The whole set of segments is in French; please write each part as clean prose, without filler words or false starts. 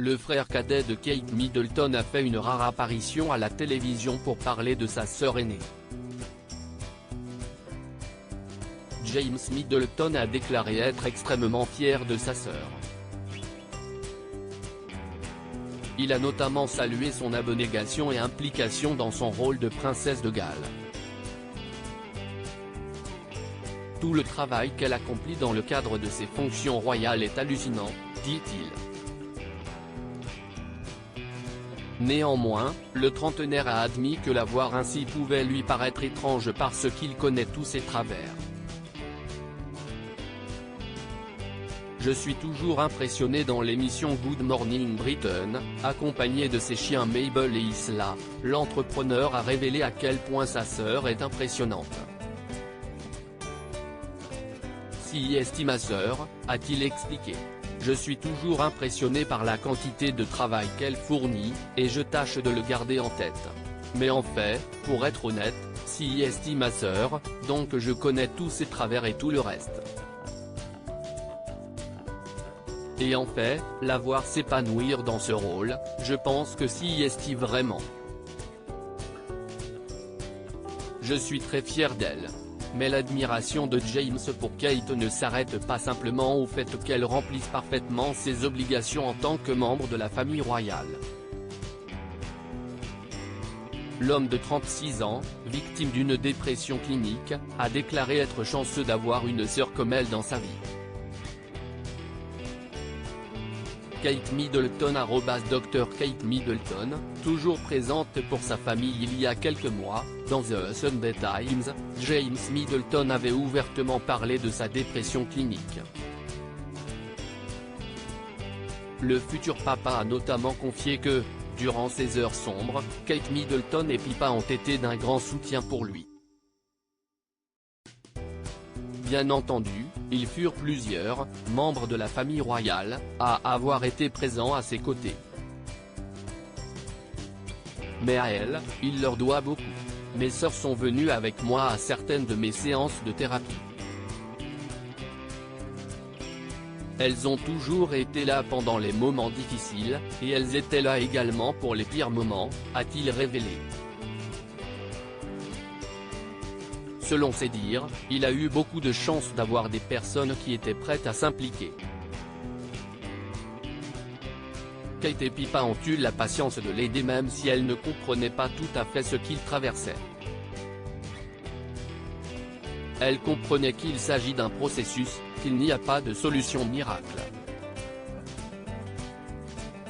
Le frère cadet de Kate Middleton a fait une rare apparition à la télévision pour parler de sa sœur aînée. James Middleton a déclaré être extrêmement fier de sa sœur. Il a notamment salué son abnégation et implication dans son rôle de princesse de Galles. Tout le travail qu'elle accomplit dans le cadre de ses fonctions royales est hallucinant, dit-il. Néanmoins, le trentenaire a admis que la voir ainsi pouvait lui paraître étrange parce qu'il connaît tous ses travers. Je suis toujours impressionné dans l'émission Good Morning Britain, accompagné de ses chiens Mabel et Isla, l'entrepreneur a révélé à quel point sa sœur est impressionnante. Si est ma sœur, a-t-il expliqué. Je suis toujours impressionné par la quantité de travail qu'elle fournit, et je tâche de le garder en tête. Mais en fait, pour être honnête, si est ma sœur, donc je connais tous ses travers et tout le reste. Et en fait, la voir s'épanouir dans ce rôle, je pense que si est vraiment. Je suis très fier d'elle. Mais l'admiration de James pour Kate ne s'arrête pas simplement au fait qu'elle remplisse parfaitement ses obligations en tant que membre de la famille royale. L'homme de 36 ans, victime d'une dépression clinique, a déclaré être chanceux d'avoir une sœur comme elle dans sa vie. Kate Middleton @Dr Kate Middleton, toujours présente pour sa famille il y a quelques mois, dans The Sunday Times, James Middleton avait ouvertement parlé de sa dépression clinique. Le futur papa a notamment confié que, durant ces heures sombres, Kate Middleton et Pippa ont été d'un grand soutien pour lui. Bien entendu, ils furent plusieurs, membres de la famille royale, à avoir été présents à ses côtés. Mais à elle, il leur doit beaucoup. Mes sœurs sont venues avec moi à certaines de mes séances de thérapie. Elles ont toujours été là pendant les moments difficiles, et elles étaient là également pour les pires moments, a-t-il révélé. Selon ses dires, il a eu beaucoup de chance d'avoir des personnes qui étaient prêtes à s'impliquer. Kate et Pippa ont eu la patience de l'aider même si elles ne comprenaient pas tout à fait ce qu'il traversait. Elles comprenaient qu'il s'agit d'un processus, qu'il n'y a pas de solution miracle.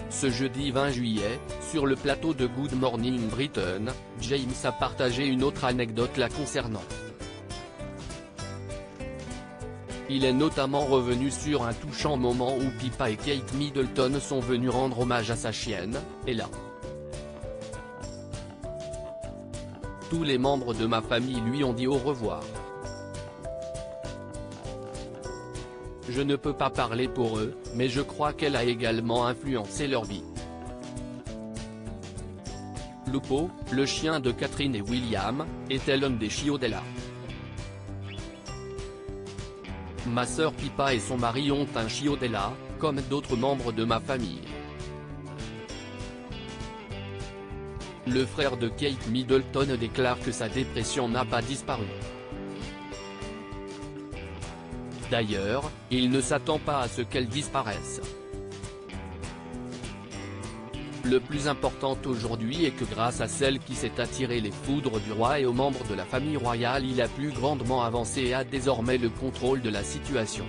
Ce jeudi 20 juillet, sur le plateau de Good Morning Britain, James a partagé une autre anecdote la concernant. Il est notamment revenu sur un touchant moment où Pippa et Kate Middleton sont venus rendre hommage à sa chienne, Ella. Tous les membres de ma famille lui ont dit au revoir. Je ne peux pas parler pour eux, mais je crois qu'elle a également influencé leur vie. Lupo, le chien de Catherine et William, était l'un des chiots d'Ella. Ma sœur Pippa et son mari ont un chiot d'Ella, comme d'autres membres de ma famille. Le frère de Kate Middleton déclare que sa dépression n'a pas disparu. D'ailleurs, il ne s'attend pas à ce qu'elle disparaisse. Le plus important aujourd'hui est que grâce à celle qui s'est attiré les foudres du roi et aux membres de la famille royale il a pu grandement avancer et a désormais le contrôle de la situation.